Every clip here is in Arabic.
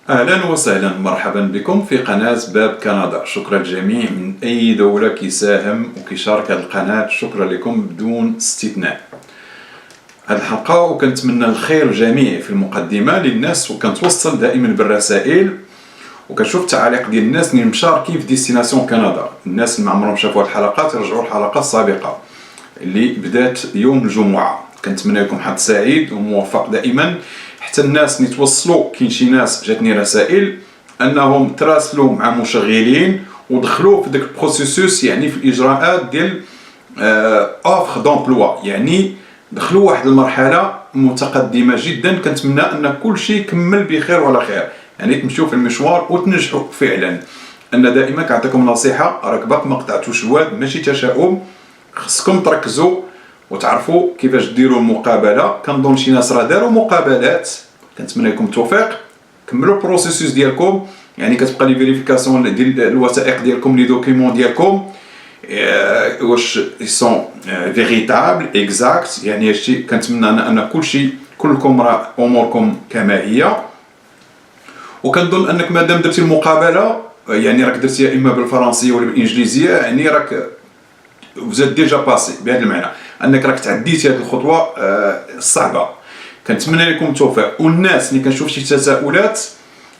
أهلا وسهلا، مرحبا بكم في قناة باب كندا. شكرا للجميع من أي دولة كيساهم وكيشارك هذه القناة، شكرا لكم بدون استثناء. هذه الحلقة وكنتمنى الخير الجميع في المقدمة للناس، وكنتوصل دائما بالرسائل وكنشوف التعاليق ديال الناس اللي مشاركين في ديستيناسيون كندا. الناس اللي ما عمرهم شافوا هذه الحلقات يرجعوا الحلقة السابقة اللي بدات يوم الجمعة. كنتمنى لكم حظ سعيد وموفق دائما. حتى الناس اللي توصلوا، كاين شي ناس جاتني رسائل انهم تراسلوا مع مشغلين ودخلوا في داك البروسيسوس، يعني في الاجراءات ديال اوفر دومبلوا، يعني دخلوا واحد المرحله متقدمه جدا. كنتمنى ان كل شيء يكمل بخير وعلى خير، يعني تمشيو في المشوار وتنجحوا فعلا. انا دائما كنعطيكم نصيحه، راك باق ما قطعتوش الواد، ماشي تشاؤم، خصكم تركزوا وتعرفوا كيفاش ديروا المقابله. كنظن شي ناس راه داروا مقابلات، كنتمنى لكم التوفيق. كملوا البروسيسوس ديالكم، يعني كتبقى لي فيريفيكاسيون ديال الوثائق ديالكم، لي دوكيمون ديالكم واش سون فيريتابل اكزاكت. يعني هادشي كنتمنى ان كلكم راه اموركم كما هي. وكنظن انك مادام درتي المقابله، يعني راك درتيها اما بالفرنسيه ولا بالانجليزيه، يعني راك وزاد ديجا باسي، بهذا المعنى انك راك تعديتي هذه الخطوه الصعبه. كنتمنى لكم التوفيق. والناس اللي كنشوف شي تساؤلات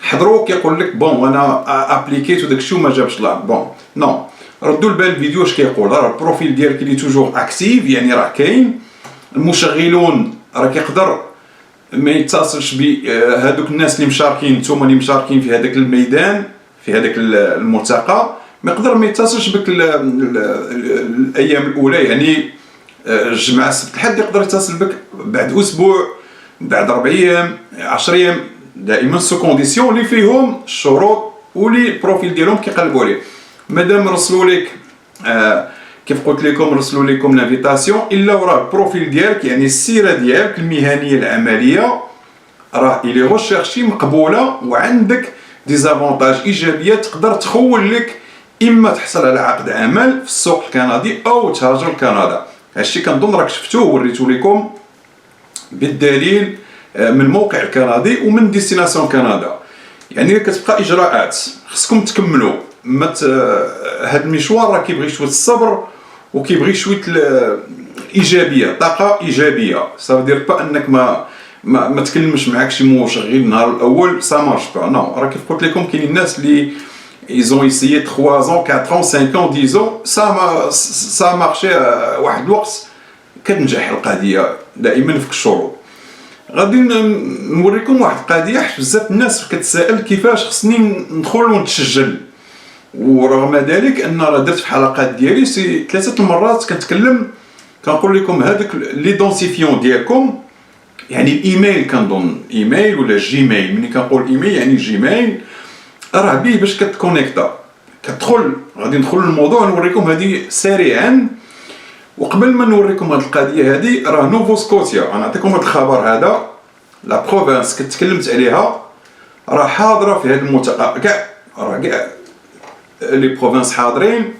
حضروا كيقول لك بون انا ابليكيت وداك الشيء وما جابش لا بون نو، ردوا البال الفيديو اش كيقول. راه البروفيل ديالك اللي توجور اكتيف، يعني راه كاين. المشغلون راه كيقدر ما يتصلش بهذوك الناس اللي مشاركين، نتوما اللي مشاركين في هذاك الميدان، في هذاك الملتقى، ما يقدر ما يتصلش بك الايام الاولى، يعني الجمعه السبت الحد يقدر يتصل بك بعد اسبوع، بعد 4 ايام، 10 ايام، دائما سو كونديسيون اللي فيهم الشروط واللي البروفيل ديالهم كيقلبوا عليه. مادام رسلوا لك كيف قلت لكم، رسلوا لكم لانفيتاسيون، الا وراه البروفيل ديالك، يعني السيره ديالك المهنيه العمليه راه الي ريشيرشي مقبوله، وعندك دي زافونتاج ايجابيه تقدر تخول لك اما تحصل على عقد عمل في السوق الكندي او تهاجر لكندا. هادشي كنظن راك شفتوه وريتو لكم بالدليل من موقع الكندي ومن ديستيناسيون كندا. يعني كتبقى اجراءات خصكم تكملوا. هاد المشوار راه كيبغي شويه الصبر وكيبغي شويه ايجابيه، طاقه ايجابيه. صافي با انك ما تكلمش معاك شي مشغل النهار الاول سا مارش با، نو. راه كيف قلت لكم كاينين الناس اللي ils ont essayé 3 ans 4 ans 5 ans 10 ans ça a marché. واحد الوقت كتنجح القضيه دائما في الشروط. غادي نوريكم واحد القضيه، حيت بزاف الناس كتسائل كيفاش خصني ندخل ونتسجل. ورغم ذلك ان راه درت في حلقات ديالي 3 المرات كنتكلم كنقول لكم هذاك لي دونسيفيون ديالكم، يعني الايميل، كنظن ايميل ولا جيميل. ملي كنقول ايميل يعني جيميل، راه بيه باش كتكونيكتا كتدخل. غادي ندخل للموضوع نوريكم هذه سريعا. وقبل ما نوريكم هذه القضيه هذه، راه نوفو سكوتيا، انا نعطيكم هذا الخبر هذا. لا بروفانس كتكلمت عليها راه حاضره في هذا الملتقى، راه كاع لي بروفانس حاضرين،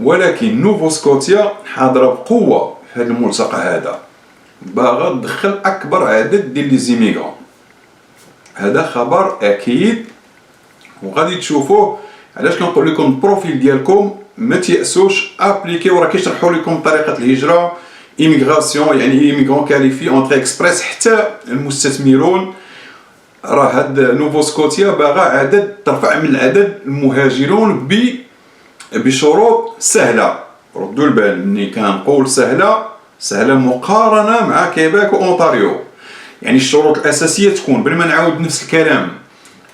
ولكن نوفو سكوتيا حاضره بقوه في هذا الملتقى هذا، باغا تدخل اكبر عدد ديال لي زيميغرون. هذا خبر اكيد وغادي تشوفوه. علاش كنقول لكم البروفيل ديالكم ما تيأسوش، ابليكيو. راه كيشرحوا لكم طريقه الهجره، ايميغراسيون، يعني ايميغرون كاليفي اونتري اكسبريس، حتى المستثمرون. راه هاد نوفو سكوتيا باغا عدد ترفع من عدد المهاجرون بشروط سهله. ردوا البال ملي كنقول سهله مقارنه مع كيباك واونتاريو. يعني الشروط الاساسيه تكون، بلا ما نعاود نفس الكلام،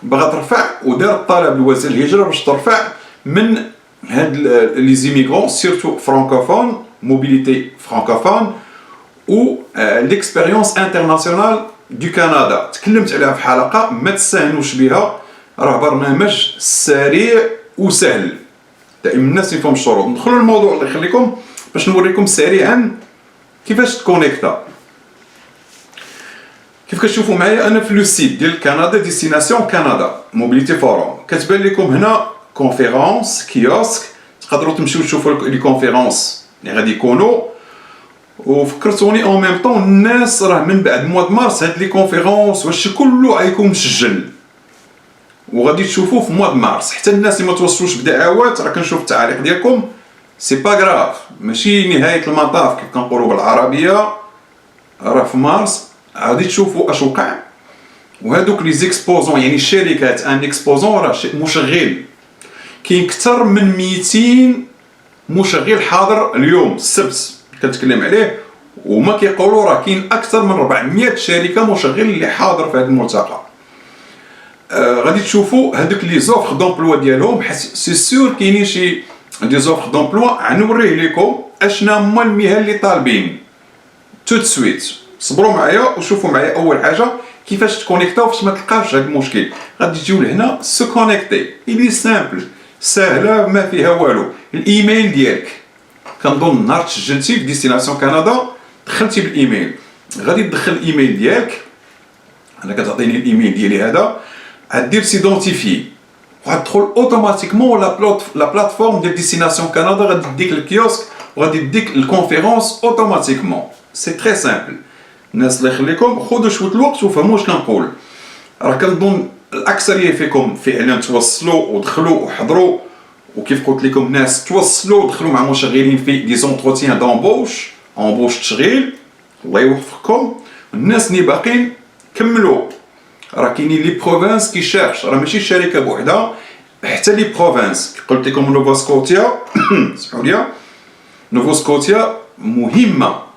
باغا ترفع ودار الطلب لوزير الهجره باش ترفع من هاد لي زيميغرون سيرتو فرانكوفون، موبيليتي فرانكوفون و ليكسبيريونس انترناسيونال دو كندا. تكلمت عليها في حلقه، ما تستهنوش بها، راه برنامج سريع وسهل. دائما الناس يفهم الشروط. ندخلوا للموضوع الله يخليكم باش نوريكم سريعا كيفاش تكونيكتا. كيف كتشوفوا معايا انا في لو سيت ديال كندا ديستيناسيون كندا موبيليتي فوروم، كتبان لكم هنا كونفيرونس كيوسك. تقدروا تمشيو تشوفوا لي كونفيرونس اللي غادي يكونوا. وفكرتوني اون ميم طون الناس راه من بعد موا د مارس هاد لي كونفيرونس واش كله غيكون مسجل. وغادي تشوفوه في موا مارس. حتى الناس اللي ما توصلوش بدعوات راه كنشوف التعاليق ديالكم، سي با غراف، ماشي نهايه المطاف كيف كنقولوا بالعربيه. راه في مارس غادي تشوفوا اش وقع. وهذوك لي زيكسبوزون يعني الشركات ان اكسبوزون راه مشغل، كاين اكثر من 200 مشغل حاضر اليوم السبت كنتكلم عليه، وما كيقولوا راه كاين اكثر من 400 شركه مشغل اللي حاضر في هذا الملتقى. غادي تشوفوا هذوك لي زوفر دومبلوا ديالهم، سي سور كاينين شي دي زوفر دومبلوا غنوريه لكم اشنا هما المهن اللي طالبين تو سويت. صبروا معايا وشوفوا معايا اول حاجه كيفاش تكونيكتاو فاش ما تلقاوش هذا المشكل. غادي تجيو لهنا سو كونيكتي، اللي سامبل سهله ما فيها والو. الايميل ديالك كنظن نهار تسجلتي في ديستيناسيون كندا دخلتي بالايميل، غادي تدخل الايميل ديالك. انا كتعطيني الايميل ديالي هذا، غدير سيدونتيفي وغتدخل اوتوماتيكمون لا بلاتفورم ديال ديستيناسيون كندا، غادي تديك الكيوسك وغادي تديك الكونفيرونس اوتوماتيكمون. سي تري سامبل. الناس الله يخليكم خذوا شويه الوقت وفهموا واش كنقول. راه كنظن الاكثريه فيكم فعلا توصلوا ودخلوا وحضروا، وكيف قلت لكم ناس توصلوا ودخلوا مع مشغلين في دي زونتروتيان دامبوش تشغيل. الله يوفقكم. الناس اللي باقيين كملوا، راه كاينين لي بروفانس كي شيرش، راه ماشي الشركه بوحدها، حتى لي بروفانس. قلت لكم نوفا سكوتيا اسمحوا لي، نوفا سكوتيا مهمه،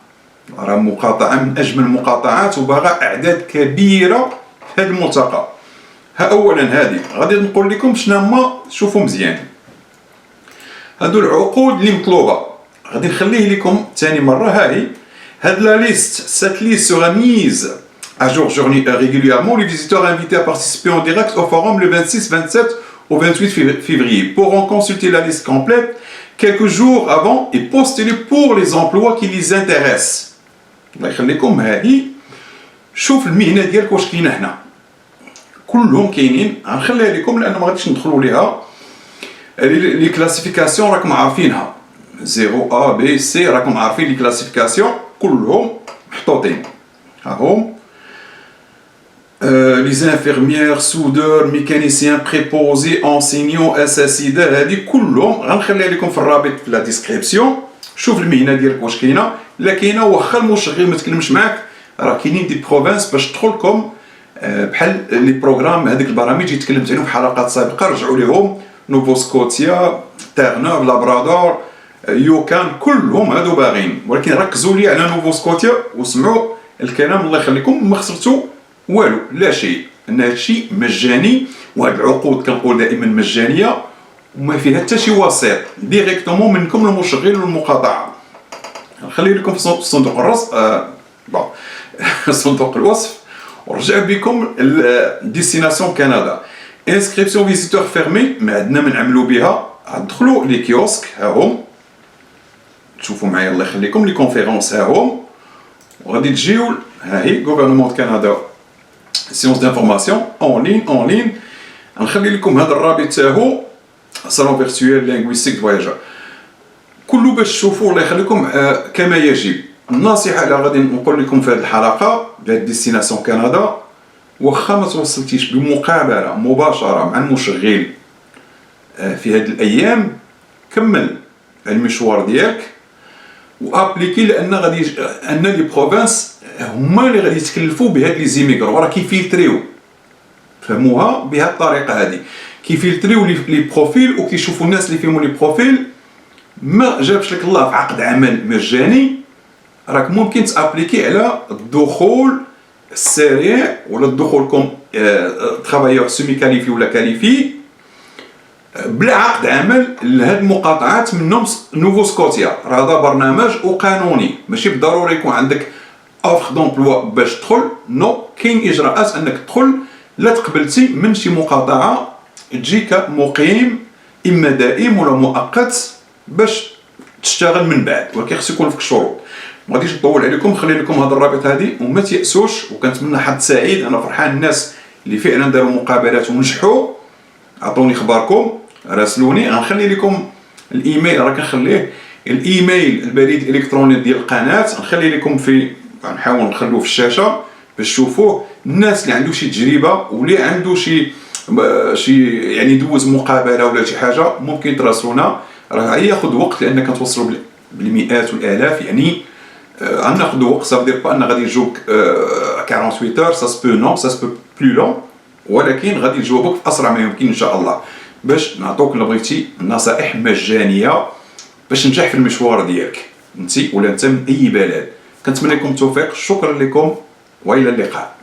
راه مقاطعه من اجمل المقاطعات وباغا اعداد كبيره في هذا الملتقى. اولا هذه غادي نقول لكم شنو هما، شوفوا مزيان هادو العقود اللي مطلوبه. غادي نخليه لكم ثاني مره. هاهي هاد لا ليست، cette liste sera mise à jour régulièrement. Les visiteurs invités à participer en direct au forum le 26, 27 au 28 février pourront consulter la liste complète quelques jours avant et postuler pour les emplois qui les intéressent. الله يخليكم. هاهي شوف المهنه ديالك واش كاينه هنا، كلهم كاينين. غنخليها لكم لان ما غاديش ندخلوا ليها. لي كلاسيفيكاسيون راكم عارفينها، 0 A B C راكم عارفين لي كلاسيفيكاسيون كلهم محطوطين. ها هم لي انفيرميير سودور ميكانيسيان بريبوزي انسينيون اساسيده، هذه كلهم غنخليها لكم في الرابط في لا ديسكريبسيون. شوف المهنه ديالك واش كاينه. لا كاينه واخا المشغل ما تكلمش معاك، راه كاينين دي بروفانس باش تدخلكم بحال لي بروغرام. هذيك البرامج اللي تكلمت عليهم في حلقات سابقه رجعوا لهم، نوفو سكوتيا، تيرنوف، لابرادور، يوكان، كلهم هادو باغيين. ولكن ركزوا لي على نوفو سكوتيا وسمعوا الكلام الله يخليكم. ما خسرتوا والو، لا شيء، ان هادشي مجاني. وهاد العقود كنقول دائما مجانيه وما فيها حتى شي وسيط، ديريكتومون منكم المشغل والمقاطعه. نخلي لكم في صندوق صندوق الوصف ورجع بكم ديستيناسيون كندا. انسكريبسيون فيزيتور فيرمي ما عندنا ما نعملوا بها. غتدخلوا لي كيوسك ها هم، تشوفوا معايا الله يخليكم لي كونفيرونس ها هم، وغادي تجيو ها هي غوفرنمون كندا سيونس دانفورماسيون اون لين. غنخلي لكم هذا الرابط تا هو صالون فيرتويال لينغويستيك فواياجور كله باش تشوفوا الله يخليكم كما يجب. النصيحه اللي غادي نقول لكم في هذه الحلقه ديال ديستيناسيون كندا، واخا ما توصلتيش بمقابله مباشره مع المشغل في هذه الايام، كمل المشوار ديالك وابليكي، لان غادي ان لي بروفانس هما اللي غادي يتكلفوا بهاد لي زيميغرو. راه كيفلتريو، فهموها بهذه الطريقه هذه، كيفلتريو لي بروفيل وكيشوفوا الناس اللي فيهم لي بروفيل. ما جابش لك الله في عقد عمل مجاني، راك ممكن تابليكي على الدخول السريع ولا الدخول كوم ترافايور سيمي كاليفي ولا كاليفي بلا عقد عمل لهاد المقاطعات. منهم نوفو سكوتيا، راه هذا برنامج وقانوني، ماشي بالضروري يكون عندك اوفر دومبلوا باش تدخل. نو، كاين اجراءات انك تدخل. لا تقبلتي من شي مقاطعه تجيك مقيم اما دائم ولا مؤقت باش تشتغل من بعد، ولكن خص يكون فيك الشروط. ما غاديش نطول عليكم، خلي لكم هذا الرابط هذه وما تيأسوش. وكنتمنى حظ سعيد، انا فرحان الناس اللي فعلا داروا مقابلات ونجحوا. عطوني اخباركم، راسلوني. غنخلي لكم الايميل، راه كنخليه الايميل البريد الالكتروني ديال القناه، غنخلي لكم في، غنحاول نخلوه في الشاشه باش تشوفوه. الناس اللي عنده شي تجربه واللي عنده شي شي يعني دوز مقابله ولا شي حاجه، ممكن تراسلونا. راه ياخذ وقت لان كنتوصلوا بالمئات والالاف، يعني غناخذ وقت. سا فدير با ان غادي يجوك 48 اور، سا سبو نو، سا سبو بلو لون، ولكن غادي نجاوبوك في اسرع ما يمكن ان شاء الله، باش نعطوك اللي بغيتي نصائح مجانيه باش تنجح في المشوار ديالك انت ولا انت من اي بلد. كنتمنى لكم التوفيق، شكرا لكم والى اللقاء.